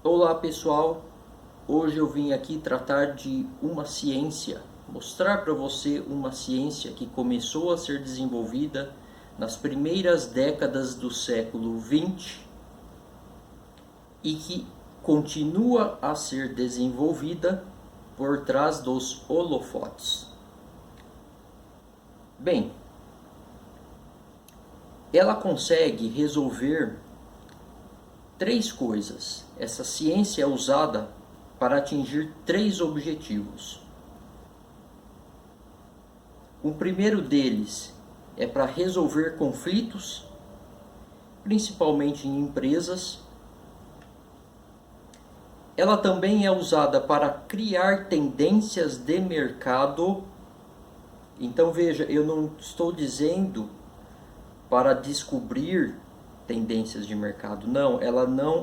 Olá pessoal, hoje eu vim aqui tratar de uma ciência, mostrar para você uma ciência que começou a ser desenvolvida nas primeiras décadas do século XX e que continua a ser desenvolvida por trás dos holofotes. Bem, ela consegue resolver três coisas. Essa ciência é usada para atingir três objetivos. O primeiro deles é para resolver conflitos, principalmente em empresas. Ela também é usada para criar tendências de mercado. Então veja, eu não estou dizendo para descobrir tendências de mercado. Não,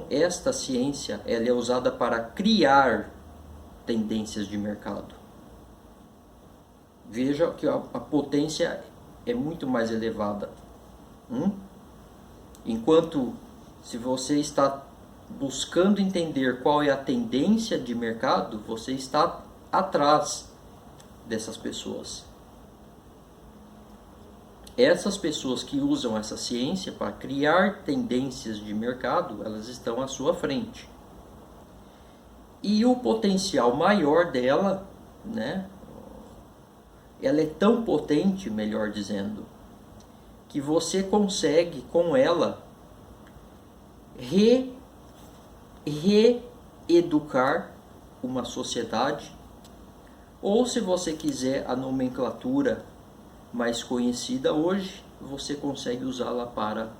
esta ciência, ela é usada para criar tendências de mercado. Veja que a potência é muito mais elevada. Enquanto se você está buscando entender qual é a tendência de mercado, você está atrás dessas pessoas. Essas pessoas que usam essa ciência para criar tendências de mercado, elas estão à sua frente. E o potencial maior dela, ela é tão potente, melhor dizendo, que você consegue com ela reeducar uma sociedade, ou se você quiser a nomenclatura mais conhecida hoje, você consegue usá-la para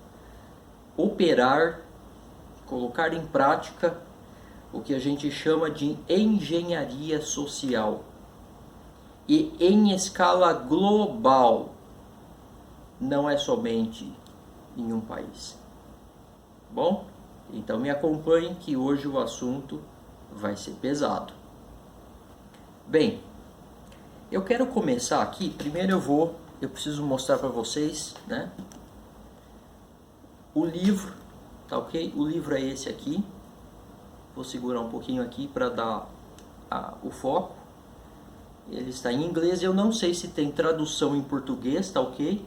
operar, colocar em prática o que a gente chama de engenharia social. E em escala global, não é somente em um país. Bom, então me acompanhe que hoje o assunto vai ser pesado. Bem, eu quero começar aqui. Primeiro eu preciso mostrar para vocês, o livro, tá ok? O livro é esse aqui. Vou segurar um pouquinho aqui para dar o foco. Ele está em inglês, eu não sei se tem tradução em português, tá ok?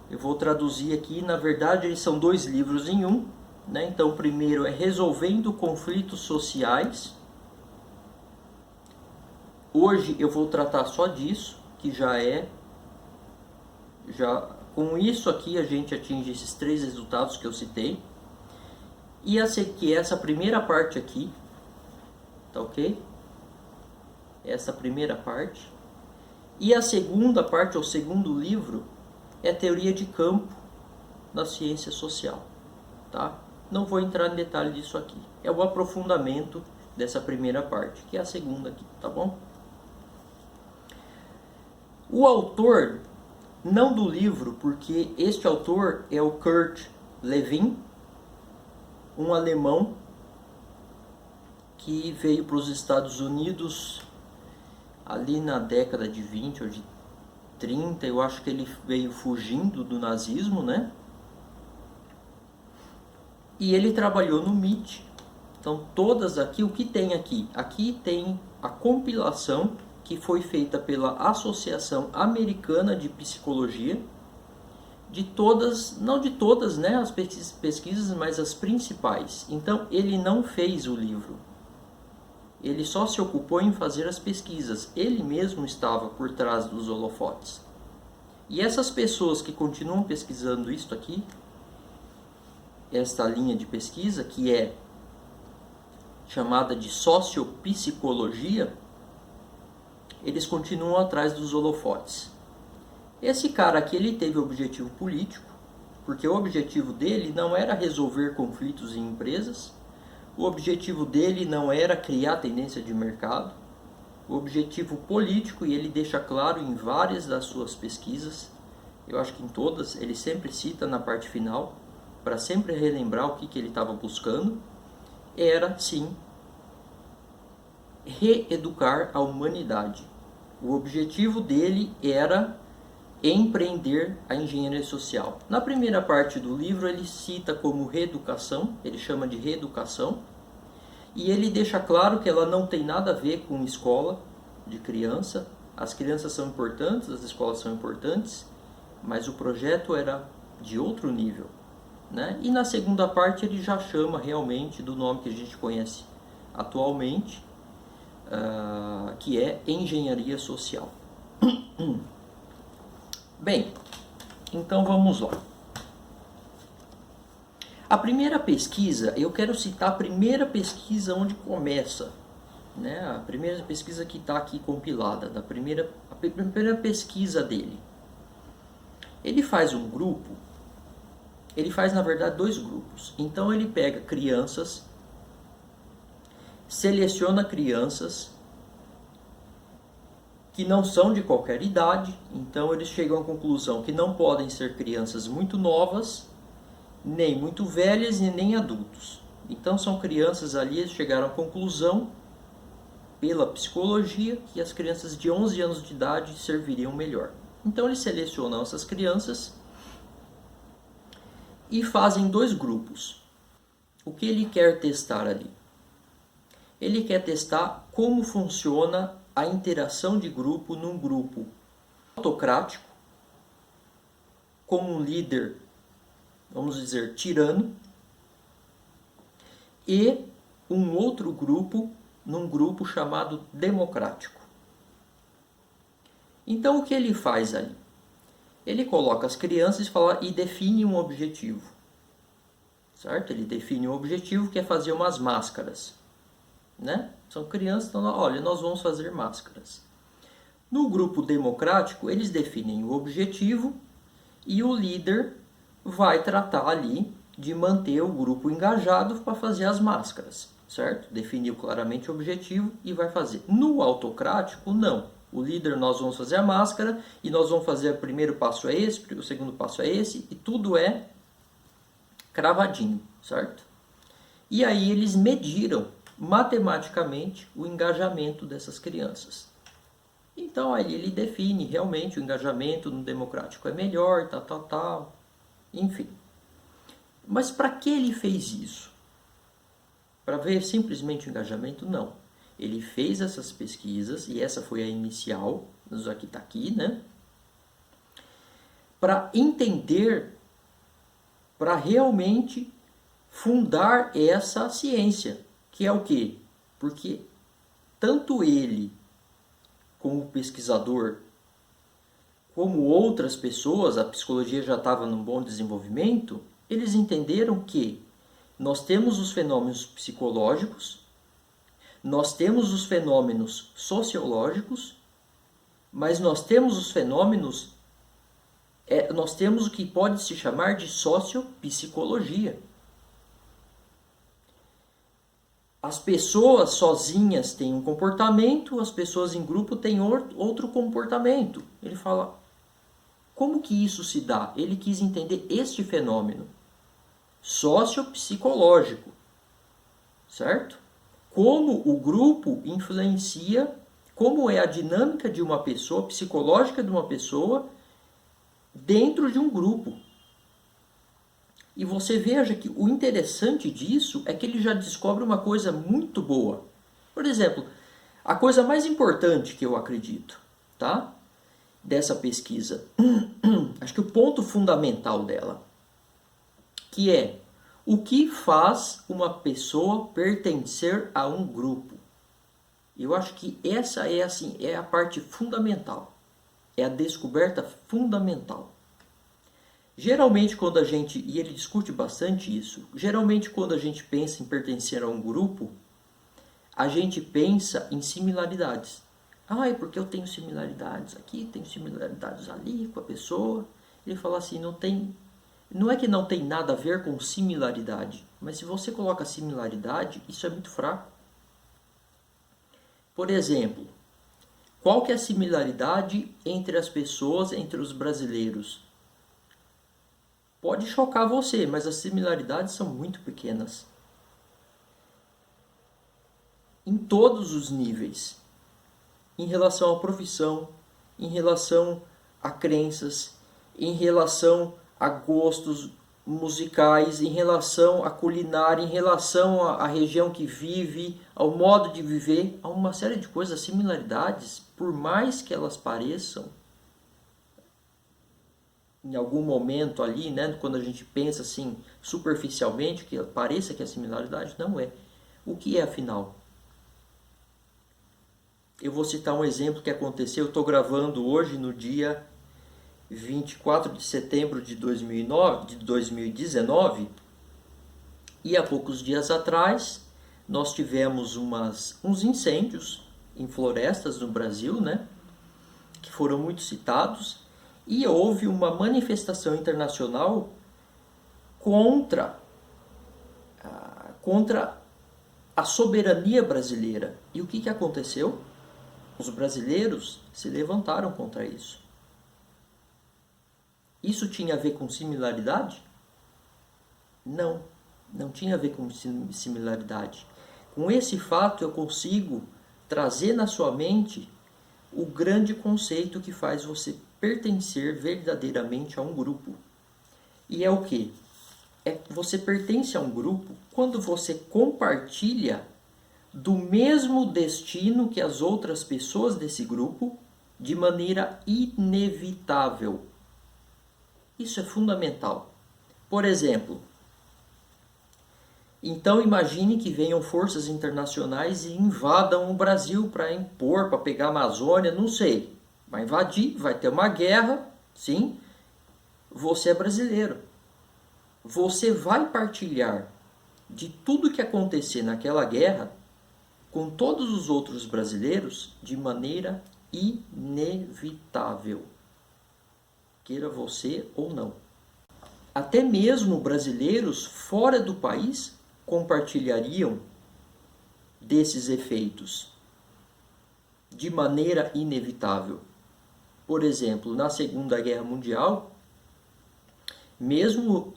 Eu vou traduzir aqui, na verdade eles são dois livros em um, Então o primeiro é Resolvendo Conflitos Sociais. Hoje eu vou tratar só disso, que já com isso aqui a gente atinge esses três resultados que eu citei. E que essa primeira parte aqui, tá ok? Essa primeira parte. E a segunda parte, o segundo livro, é Teoria de Campo na Ciência Social, tá? Não vou entrar em detalhe disso aqui. É o aprofundamento dessa primeira parte, que é a segunda aqui, tá bom? O autor, não do livro, porque este autor é o Kurt Lewin, um alemão que veio para os Estados Unidos ali na década de 20 ou de 30, eu acho que ele veio fugindo do nazismo, E ele trabalhou no MIT. Então todas aqui, o que tem aqui? Aqui tem a compilação que foi feita pela Associação Americana de Psicologia, de todas, não de todas, as pesquisas, mas as principais. Então ele não fez o livro. Ele só se ocupou em fazer as pesquisas. Ele mesmo estava por trás dos holofotes. E essas pessoas que continuam pesquisando isto aqui, esta linha de pesquisa, que é chamada de sociopsicologia, eles continuam atrás dos holofotes. Esse cara aqui, ele teve objetivo político, porque o objetivo dele não era resolver conflitos em empresas, o objetivo dele não era criar tendência de mercado, o objetivo político, e ele deixa claro em várias das suas pesquisas, eu acho que em todas, ele sempre cita na parte final, para sempre relembrar o que ele estava buscando, era sim reeducar a humanidade. O objetivo dele era empreender a engenharia social. Na primeira parte do livro ele cita como reeducação, ele chama de reeducação, E ele deixa claro que ela não tem nada a ver com escola de criança. As crianças são importantes, as escolas são importantes, mas o projeto era de outro nível, né? E na segunda parte ele já chama realmente do nome que a gente conhece atualmente, que é engenharia social. Bem, então vamos lá. A primeira pesquisa, eu quero citar a primeira pesquisa onde começa, né? A primeira pesquisa que está aqui compilada, a primeira pesquisa dele. Ele faz um grupo, ele faz na verdade 2 grupos. Então ele pega crianças, seleciona crianças que não são de qualquer idade, então eles chegam à conclusão que não podem ser crianças muito novas, nem muito velhas e nem adultos. Então são crianças ali, eles chegaram à conclusão, pela psicologia, que as crianças de 11 anos de idade serviriam melhor. Então eles selecionam essas crianças e fazem 2 grupos. O que ele quer testar ali? Ele quer testar como funciona a interação de grupo num grupo autocrático, com um líder, vamos dizer, tirano, e um outro grupo, num grupo chamado democrático. Então o que ele faz ali? Ele coloca as crianças e define um objetivo. Certo? Ele define um objetivo que é fazer umas máscaras. Né? São crianças, então, olha, nós vamos fazer máscaras. No grupo democrático, eles definem o objetivo e o líder vai tratar ali de manter o grupo engajado para fazer as máscaras, certo? Definiu claramente o objetivo e vai fazer. No autocrático, não. O líder, nós vamos fazer a máscara e nós vamos fazer o primeiro passo é esse, o segundo passo é esse, e tudo é cravadinho, certo? E aí eles mediram matematicamente o engajamento dessas crianças. Então aí ele define realmente o engajamento no democrático é melhor, tal, enfim. Mas para que ele fez isso? Para ver simplesmente o engajamento? Não. Ele fez essas pesquisas, e essa foi a inicial, aqui está aqui, né? Para entender, para realmente fundar essa ciência, que é o quê? Porque tanto ele, como pesquisador, como outras pessoas, a psicologia já estava num bom desenvolvimento, eles entenderam que nós temos os fenômenos psicológicos, nós temos os fenômenos sociológicos, mas nós temos os fenômenos, nós temos o que pode se chamar de sociopsicologia. As pessoas sozinhas têm um comportamento, as pessoas em grupo têm outro comportamento. Ele fala, como que isso se dá? Ele quis entender este fenômeno sociopsicológico, certo? Como o grupo influencia, como é a dinâmica de uma pessoa, psicológica de uma pessoa, dentro de um grupo. E você veja que o interessante disso é que ele já descobre uma coisa muito boa. Por exemplo, a coisa mais importante que eu acredito, tá? Dessa pesquisa, acho que o ponto fundamental dela, que é o que faz uma pessoa pertencer a um grupo. Eu acho que essa é a parte fundamental, é a descoberta fundamental. Geralmente quando a gente, e ele discute bastante isso, geralmente quando a gente pensa em pertencer a um grupo, a gente pensa em similaridades. Ah, é porque eu tenho similaridades aqui, tenho similaridades ali com a pessoa. Ele fala assim, não é que não tem nada a ver com similaridade, mas se você coloca similaridade, isso é muito fraco. Por exemplo, qual que é a similaridade entre as pessoas, entre os brasileiros? Pode chocar você, mas as similaridades são muito pequenas. Em todos os níveis. Em relação à profissão, em relação a crenças, em relação a gostos musicais, em relação à culinária, em relação à região que vive, ao modo de viver, há uma série de coisas, similaridades, por mais que elas pareçam, em algum momento ali, né, quando a gente pensa assim, superficialmente, que pareça que é similaridade, não é. O que é afinal? Eu vou citar um exemplo que aconteceu, eu estou gravando hoje no dia 24 de setembro de 2019, e há poucos dias atrás nós tivemos uns incêndios em florestas no Brasil, né, que foram muito citados, e houve uma manifestação internacional contra a soberania brasileira. E o que aconteceu? Os brasileiros se levantaram contra isso. Isso tinha a ver com similaridade? Não, não tinha a ver com similaridade. Com esse fato eu consigo trazer na sua mente o grande conceito que faz você pertencer verdadeiramente a um grupo. E é o quê? Você pertence a um grupo quando você compartilha do mesmo destino que as outras pessoas desse grupo de maneira inevitável. Isso é fundamental. Por exemplo, então imagine que venham forças internacionais e invadam o Brasil para impor, para pegar a Amazônia, não sei. Vai invadir, vai ter uma guerra, sim. Você é brasileiro. Você vai partilhar de tudo que acontecer naquela guerra com todos os outros brasileiros de maneira inevitável. Queira você ou não. Até mesmo brasileiros fora do país compartilhariam desses efeitos de maneira inevitável. Por exemplo, na Segunda Guerra Mundial, mesmo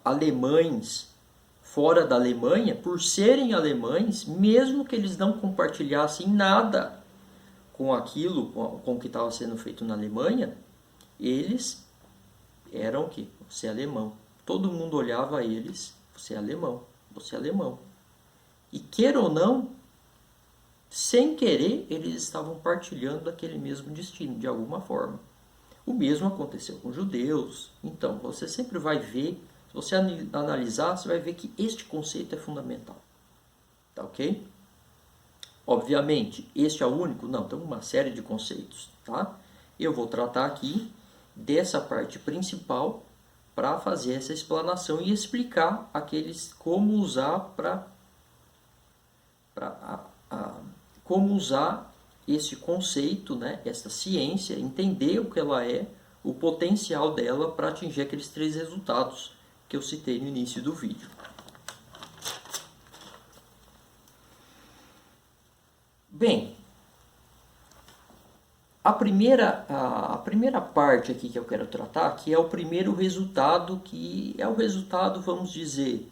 alemães fora da Alemanha, por serem alemães, mesmo que eles não compartilhassem nada com aquilo, com o que estava sendo feito na Alemanha, eles eram o quê? Você é alemão. Todo mundo olhava a eles, você é alemão, você é alemão. E queira ou não, sem querer, eles estavam partilhando aquele mesmo destino, de alguma forma. O mesmo aconteceu com judeus. Então, você sempre vai ver, se você analisar, você vai ver que este conceito é fundamental. Tá ok? Obviamente, este é o único? Não, tem uma série de conceitos, tá? Eu vou tratar aqui dessa parte principal para fazer essa explanação e explicar como usar como usar esse conceito, né, essa ciência, entender o que ela é, o potencial dela para atingir aqueles 3 resultados que eu citei no início do vídeo. Bem, a primeira parte aqui que eu quero tratar, que é o primeiro resultado, que é o resultado, vamos dizer,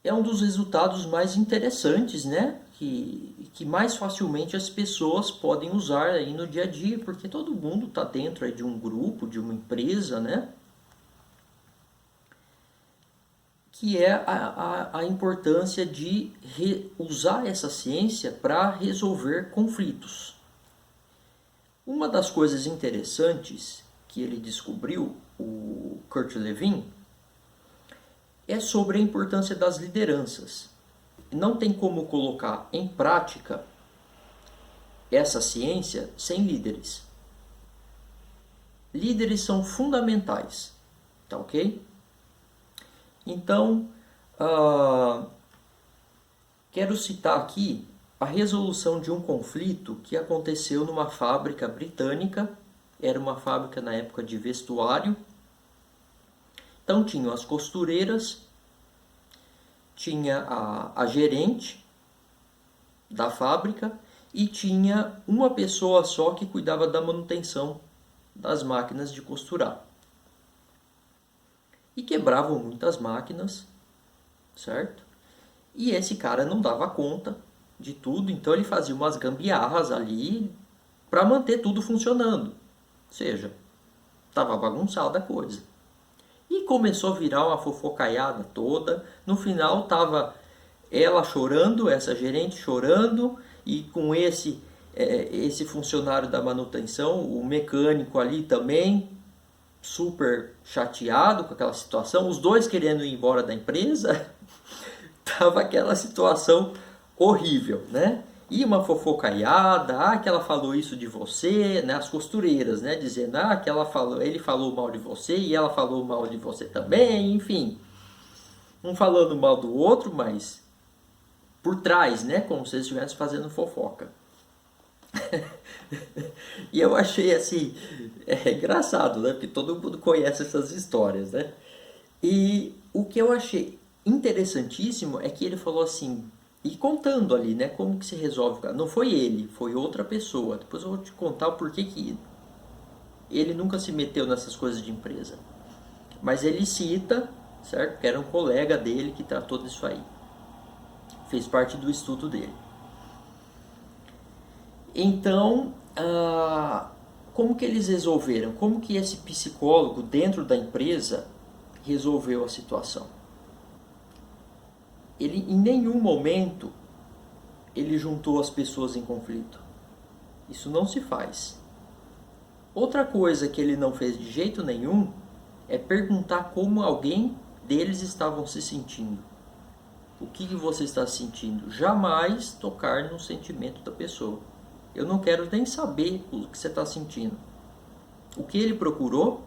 é um dos resultados mais interessantes, né? Que mais facilmente as pessoas podem usar aí no dia a dia, porque todo mundo está dentro aí de um grupo, de uma empresa, né? Que é a importância de usar essa ciência para resolver conflitos. Uma das coisas interessantes que ele descobriu, o Kurt Lewin, é sobre a importância das lideranças. Não tem como colocar em prática essa ciência sem líderes. Líderes são fundamentais, tá ok? Então, quero citar aqui a resolução de um conflito que aconteceu numa fábrica britânica. Era uma fábrica na época de vestuário. Então tinham as costureiras, tinha a gerente da fábrica e tinha uma pessoa só que cuidava da manutenção das máquinas de costurar. E quebravam muitas máquinas, certo? E esse cara não dava conta de tudo, então ele fazia umas gambiarras ali para manter tudo funcionando. Ou seja, estava bagunçada a coisa. E começou a virar uma fofocaiada toda. No final tava ela chorando, essa gerente chorando, e com esse funcionário da manutenção, o mecânico ali também, super chateado com aquela situação, os dois querendo ir embora da empresa. Tava aquela situação horrível, né? E uma fofocaiada, que ela falou isso de você, né? As costureiras, né? Dizendo, que ele falou mal de você e ela falou mal de você também, enfim. Um falando mal do outro, mas por trás, né? Como se eles estivessem fazendo fofoca. E eu achei assim, engraçado, né? Porque todo mundo conhece essas histórias, né? E o que eu achei interessantíssimo é que ele falou assim, e contando ali, né, como que se resolve. Não foi ele, foi outra pessoa. Depois eu vou te contar o porquê que ele nunca se meteu nessas coisas de empresa. Mas ele cita, certo? Que era um colega dele que tratou disso aí. Fez parte do estudo dele. Então, como que eles resolveram? Como que esse psicólogo dentro da empresa resolveu a situação? Ele em nenhum momento ele juntou as pessoas em conflito. Isso não se faz. Outra coisa que ele não fez de jeito nenhum é perguntar como alguém deles estavam se sentindo. O que você está sentindo? Jamais tocar no sentimento da pessoa. Eu não quero nem saber o que você está sentindo. O que ele procurou?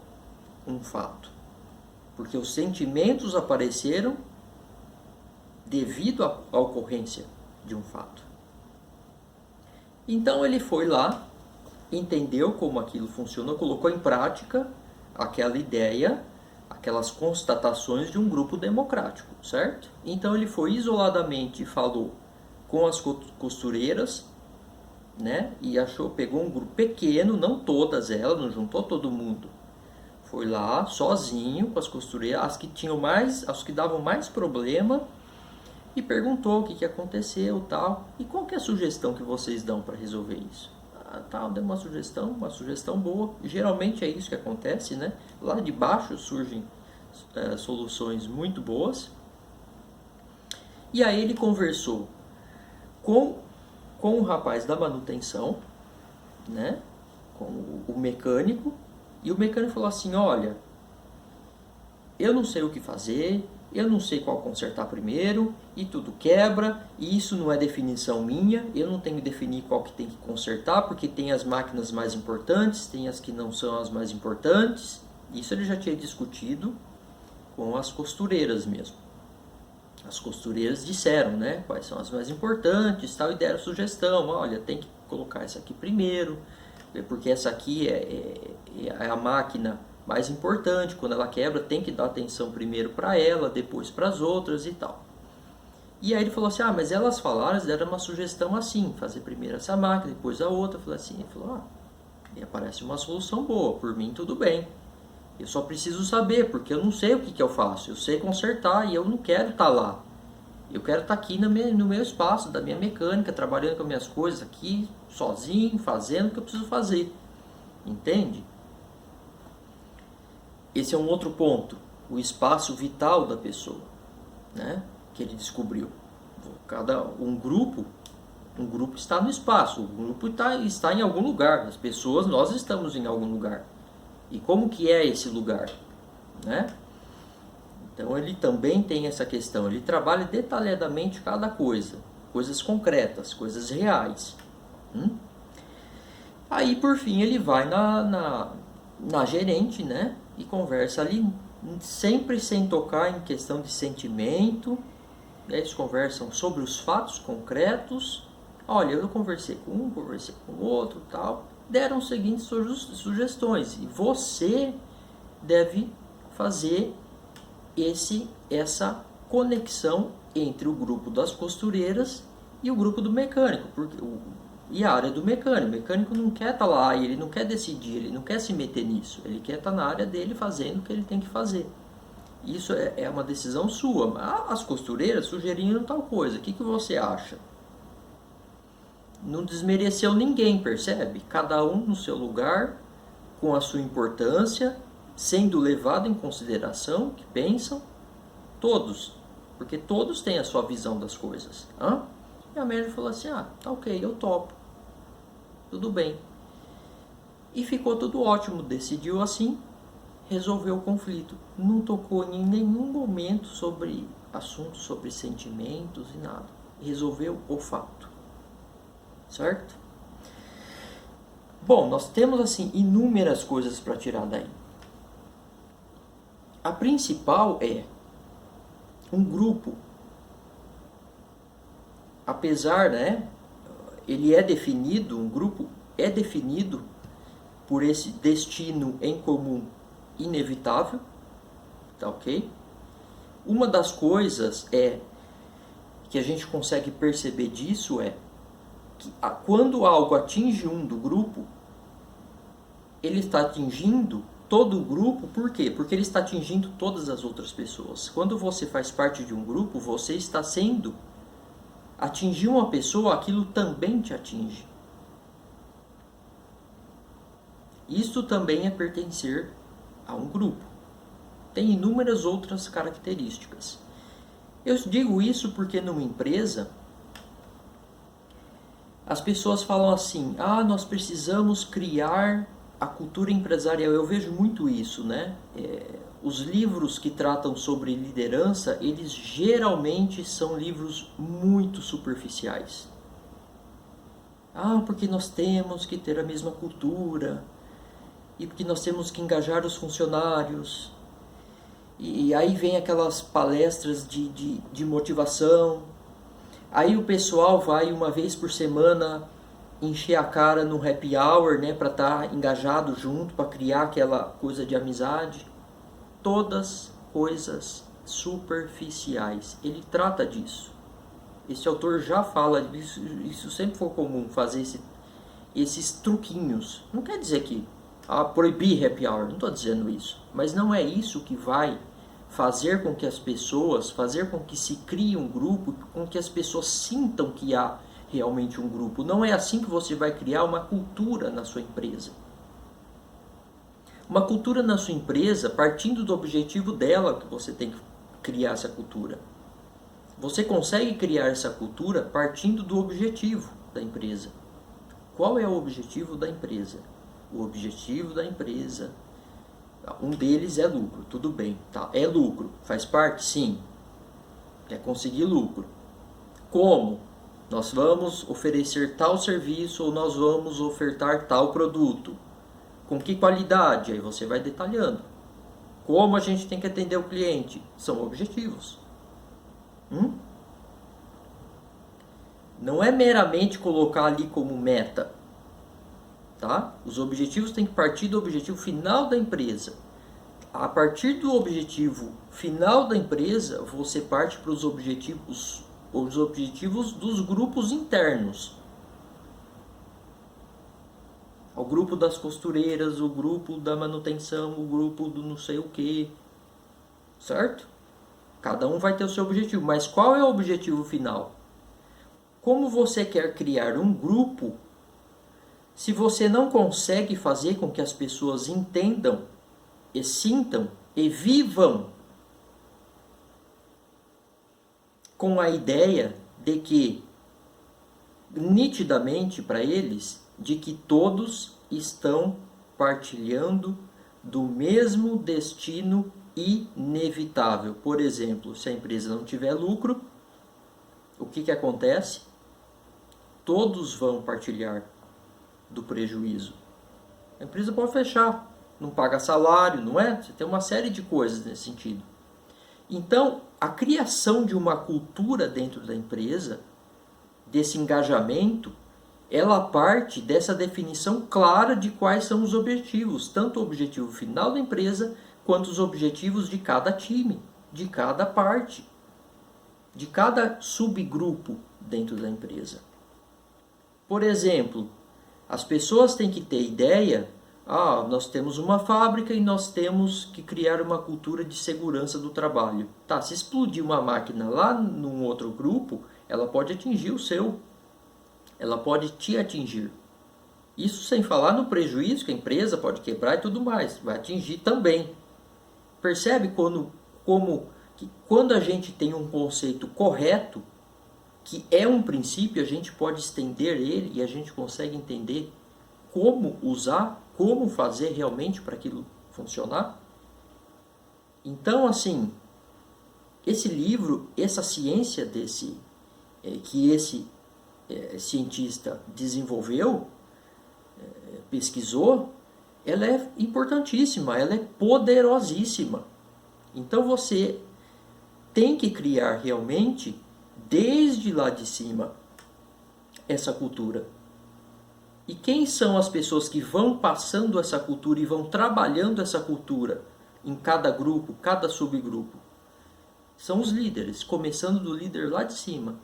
Um fato. Porque os sentimentos apareceram devido à ocorrência de um fato. Então ele foi lá, entendeu como aquilo funcionou, colocou em prática aquela ideia, aquelas constatações de um grupo democrático, certo? Então ele foi isoladamente e falou com as costureiras, né? E pegou um grupo pequeno, não todas elas, não juntou todo mundo. Foi lá sozinho com as costureiras, as que davam mais problema, e perguntou o que aconteceu, tal. E qual que é a sugestão que vocês dão para resolver isso? Tal, deu uma sugestão boa. Geralmente é isso que acontece, né? Lá de baixo surgem soluções muito boas. E aí ele conversou com o rapaz da manutenção, né? Com o mecânico. E o mecânico falou assim, olha, eu não sei o que fazer, eu não sei qual consertar primeiro, e tudo quebra, e isso não é definição minha, eu não tenho que definir qual que tem que consertar, porque tem as máquinas mais importantes, tem as que não são as mais importantes. Isso ele já tinha discutido com as costureiras mesmo. As costureiras disseram, né, quais são as mais importantes, tal, e deram sugestão, olha, tem que colocar essa aqui primeiro, porque essa aqui é a máquina mais importante, quando ela quebra tem que dar atenção primeiro para ela, depois para as outras e tal. E aí ele falou assim, mas elas falaram, eles deram uma sugestão assim, fazer primeiro essa máquina, depois a outra. Eu falei assim, ele falou, e aparece uma solução boa, por mim tudo bem. Eu só preciso saber, porque eu não sei o que eu faço, eu sei consertar e eu não quero estar lá. Eu quero estar aqui no meu espaço, da minha mecânica, trabalhando com as minhas coisas aqui, sozinho, fazendo o que eu preciso fazer. Entende? Esse é um outro ponto, o espaço vital da pessoa, né? Que ele descobriu. Um grupo está no espaço, o grupo está em algum lugar, as pessoas, nós estamos em algum lugar. E como que é esse lugar, né? Então ele também tem essa questão, ele trabalha detalhadamente cada coisa, coisas concretas, coisas reais. Aí por fim ele vai na gerente, né? E conversa ali, sempre sem tocar em questão de sentimento. Eles conversam sobre os fatos concretos. Olha, eu conversei com um, conversei com o outro, tal. Deram as seguintes sugestões. E você deve fazer essa conexão entre o grupo das costureiras e o grupo do mecânico. E a área do mecânico. O mecânico não quer estar lá, ele não quer decidir, ele não quer se meter nisso. Ele quer estar na área dele fazendo o que ele tem que fazer. Isso é uma decisão sua. As costureiras sugeriram tal coisa. O que você acha? Não desmereceu ninguém, percebe? Cada um no seu lugar, com a sua importância, sendo levado em consideração que pensam todos, porque todos têm a sua visão das coisas. E a manager falou assim, tá ok, eu topo, tudo bem. E ficou tudo ótimo, decidiu assim, resolveu o conflito. Não tocou em nenhum momento sobre assuntos, sobre sentimentos e nada. Resolveu o fato. Certo? Bom, nós temos assim inúmeras coisas para tirar daí. A principal é um grupo, apesar, ele é definido, um grupo é definido por esse destino em comum inevitável, tá ok? Uma das coisas que a gente consegue perceber disso é que quando algo atinge um do grupo, ele está atingindo todo o grupo. Por quê? Porque ele está atingindo todas as outras pessoas. Quando você faz parte de um grupo, você está sendo... Atingir uma pessoa, aquilo também te atinge. Isto também é pertencer a um grupo. Tem inúmeras outras características. Eu digo isso porque numa empresa, as pessoas falam assim, nós precisamos criar a cultura empresarial. Eu vejo muito isso, os livros que tratam sobre liderança, eles geralmente são livros muito superficiais. Porque nós temos que ter a mesma cultura, e porque nós temos que engajar os funcionários. E aí vem aquelas palestras de motivação. Aí o pessoal vai uma vez por semana encher a cara no happy hour, para estar engajado junto, para criar aquela coisa de amizade. Todas coisas superficiais. Ele trata disso. Esse autor já fala disso. Isso sempre foi comum, fazer esses truquinhos. Não quer dizer que proibir happy hour, não estou dizendo isso. Mas não é isso que vai fazer com que as pessoas, fazer com que se crie um grupo, com que as pessoas sintam que há realmente um grupo. Não é assim que você vai criar uma cultura na sua empresa. Uma cultura na sua empresa, partindo do objetivo dela, que você tem que criar essa cultura. Você consegue criar essa cultura partindo do objetivo da empresa. Qual é o objetivo da empresa? O objetivo da empresa, um deles é lucro, tudo bem, tá? É lucro, faz parte? Sim. É conseguir lucro. Como? Nós vamos oferecer tal serviço ou nós vamos ofertar tal produto. Com que qualidade? Aí você vai detalhando. Como a gente tem que atender o cliente? São objetivos. Não é meramente colocar ali como meta. Tá? Os objetivos têm que partir do objetivo final da empresa. A partir do objetivo final da empresa, você parte para os objetivos dos grupos internos. O grupo das costureiras, o grupo da manutenção, o grupo do não sei o que. Certo? Cada um vai ter o seu objetivo. Mas qual é o objetivo final? Como você quer criar um grupo se você não consegue fazer com que as pessoas entendam e sintam e vivam com a ideia de que, nitidamente para eles, de que todos estão partilhando do mesmo destino inevitável. Por exemplo, se a empresa não tiver lucro, o que acontece? Todos vão partilhar do prejuízo. A empresa pode fechar, não paga salário, não é? Você tem uma série de coisas nesse sentido. Então, a criação de uma cultura dentro da empresa, desse engajamento, ela parte dessa definição clara de quais são os objetivos, tanto o objetivo final da empresa, quanto os objetivos de cada time, de cada parte, de cada subgrupo dentro da empresa. Por exemplo, as pessoas têm que ter ideia, nós temos uma fábrica e nós temos que criar uma cultura de segurança do trabalho. Tá, se explodir uma máquina lá num outro grupo, ela pode atingir o seu. Ela pode te atingir. Isso sem falar no prejuízo que a empresa pode quebrar e tudo mais, vai atingir também. Percebe quando a gente tem um conceito correto, que é um princípio, a gente pode estender ele e a gente consegue entender como usar, como fazer realmente para aquilo funcionar? Então, assim, esse livro, essa ciência que esse cientista desenvolveu, pesquisou, ela é importantíssima, ela é poderosíssima. Então você tem que criar realmente, desde lá de cima, essa cultura. E quem são as pessoas que vão passando essa cultura e vão trabalhando essa cultura em cada grupo, cada subgrupo? São os líderes, começando do líder lá de cima,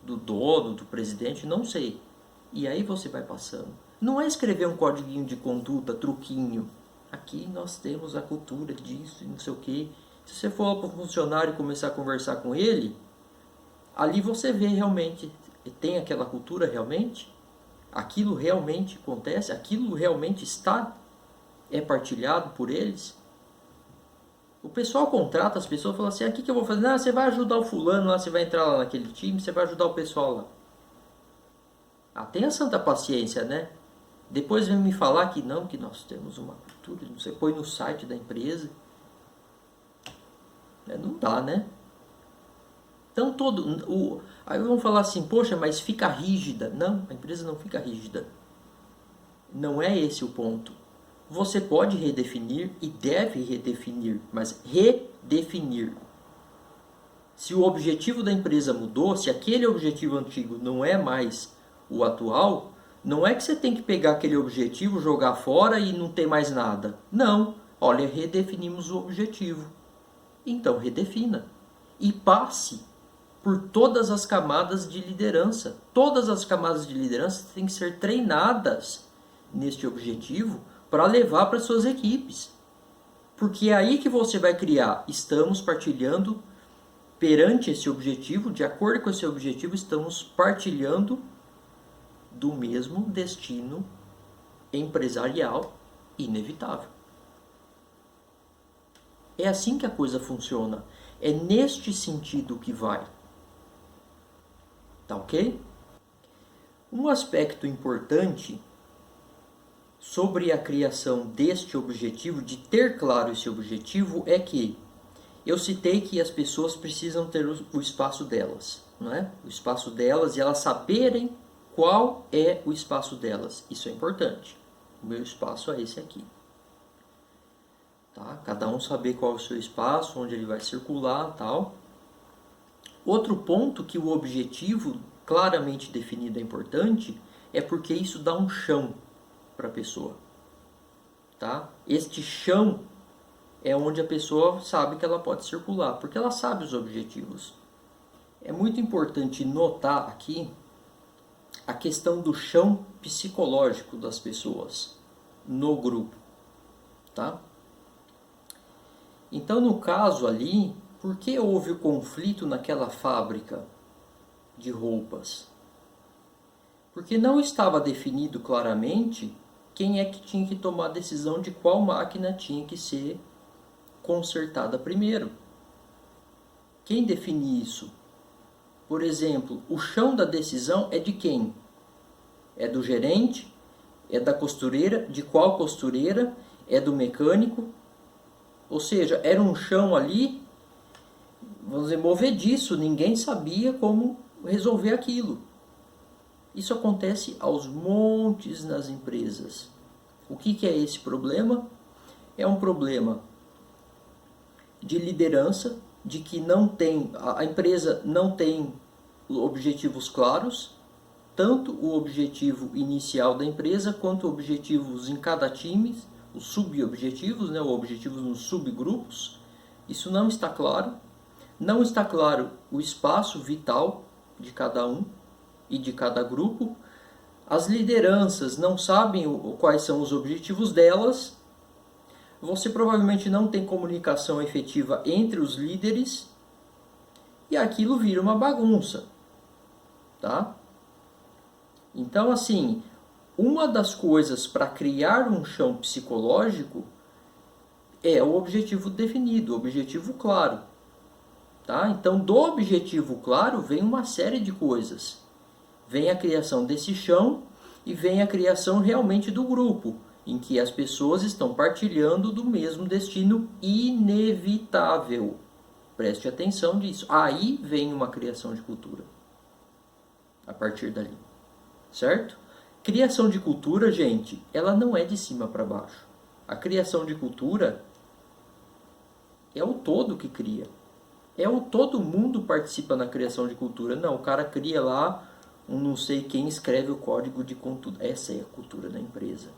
do dono, do presidente, não sei. E aí você vai passando. Não é escrever um código de conduta, truquinho. Aqui nós temos a cultura disso e não sei o quê. Se você for para o funcionário e começar a conversar com ele, ali você vê realmente, tem aquela cultura realmente? Aquilo realmente acontece? Aquilo realmente é partilhado por eles? O pessoal contrata as pessoas e fala assim, o que eu vou fazer? Não, você vai ajudar o fulano lá, você vai entrar lá naquele time, você vai ajudar o pessoal lá. Tenha santa paciência, né? Depois vem me falar que não, que nós temos uma cultura, você põe no site da empresa. Não dá, né? Então aí vamos falar assim, poxa, mas fica rígida. Não, a empresa não fica rígida. Não é esse o ponto. Você pode redefinir e deve redefinir, mas redefinir. Se o objetivo da empresa mudou, se aquele objetivo antigo não é mais o atual, não é que você tem que pegar aquele objetivo, jogar fora e não ter mais nada. Não. Olha, redefinimos o objetivo. Então redefina. E passe por todas as camadas de liderança. Todas as camadas de liderança têm que ser treinadas neste objetivo para levar para suas equipes. Porque é aí que você vai criar. Estamos partilhando perante esse objetivo, de acordo com esse objetivo, estamos partilhando do mesmo destino empresarial inevitável. É assim que a coisa funciona. É neste sentido que vai. Tá ok? Um aspecto importante sobre a criação deste objetivo, de ter claro esse objetivo, é que eu citei que as pessoas precisam ter o espaço delas, não é? O espaço delas e elas saberem qual é o espaço delas. Isso é importante. O meu espaço é esse aqui. Tá? Cada um saber qual é o seu espaço, onde ele vai circular, tal. Outro ponto que o objetivo claramente definido é importante é porque isso dá um chão para a pessoa. Tá? Este chão é onde a pessoa sabe que ela pode circular, porque ela sabe os objetivos. É muito importante notar aqui a questão do chão psicológico das pessoas no grupo. Tá? Então, no caso ali, por que houve o conflito naquela fábrica de roupas? Porque não estava definido claramente quem é que tinha que tomar a decisão de qual máquina tinha que ser consertada primeiro. Quem define isso? Por exemplo, o chão da decisão é de quem? É do gerente? É da costureira? De qual costureira? É do mecânico? Ou seja, era um chão ali, vamos dizer, movediço, ninguém sabia como resolver aquilo. Isso acontece aos montes nas empresas. O que é esse problema? É um problema de liderança, de que a empresa não tem objetivos claros, tanto o objetivo inicial da empresa, quanto objetivos em cada time, os subobjetivos, né, objetivos nos subgrupos. Isso não está claro. Não está claro o espaço vital de cada um e de cada grupo. As lideranças não sabem quais são os objetivos delas. Você provavelmente não tem comunicação efetiva entre os líderes e aquilo vira uma bagunça, tá? Então, assim, uma das coisas para criar um chão psicológico é o objetivo definido, o objetivo claro. Tá? Então, do objetivo claro vem uma série de coisas. Vem a criação desse chão e vem a criação realmente do grupo, em que as pessoas estão partilhando do mesmo destino inevitável. Preste atenção nisso. Aí vem uma criação de cultura. A partir dali. Certo? Criação de cultura, gente, ela não é de cima para baixo. A criação de cultura é o todo que cria. Todo mundo participa na criação de cultura. Não, o cara cria lá, um não sei quem escreve o código de conteúdo. Essa é a cultura da empresa.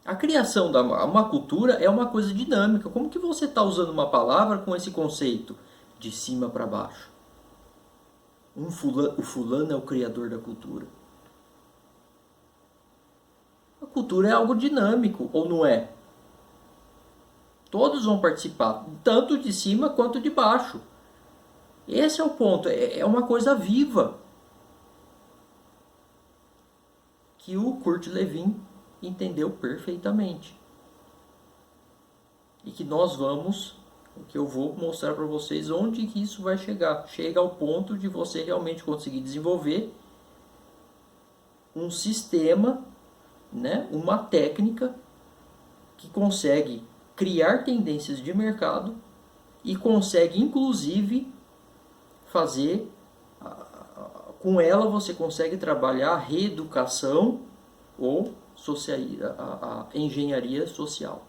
A criação de uma cultura é uma coisa dinâmica. Como que você está usando uma palavra com esse conceito? De cima para baixo. O fulano é o criador da cultura. A cultura é algo dinâmico, ou não é? Todos vão participar, tanto de cima quanto de baixo. Esse é o ponto, é uma coisa viva. Que o Kurt Lewin entendeu perfeitamente. E que nós vamos, o que eu vou mostrar para vocês, onde que isso vai chegar. Chega ao ponto de você realmente conseguir desenvolver um sistema, né, uma técnica que consegue criar tendências de mercado e consegue, inclusive, fazer, com ela você consegue trabalhar a reeducação ou a engenharia social.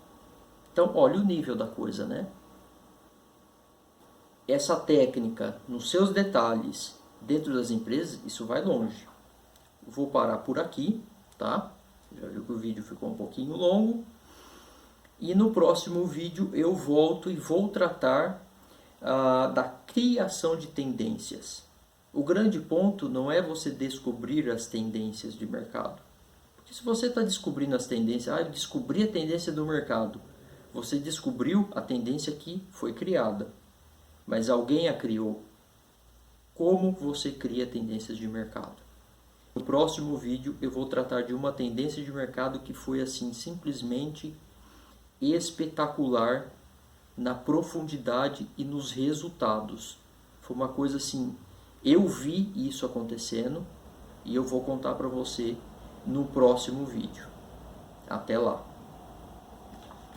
Então, olha o nível da coisa, né? Essa técnica, nos seus detalhes, dentro das empresas, isso vai longe. Vou parar por aqui, tá? Já viu que o vídeo ficou um pouquinho longo. E no próximo vídeo eu volto e vou tratar da criação de tendências. O grande ponto não é você descobrir as tendências de mercado. Porque se você está descobrindo as tendências, eu descobri a tendência do mercado. Você descobriu a tendência que foi criada. Mas alguém a criou. Como você cria tendências de mercado? No próximo vídeo eu vou tratar de uma tendência de mercado que foi assim simplesmente espetacular na profundidade e nos resultados. Foi uma coisa assim, eu vi isso acontecendo e eu vou contar para você no próximo vídeo. Até lá!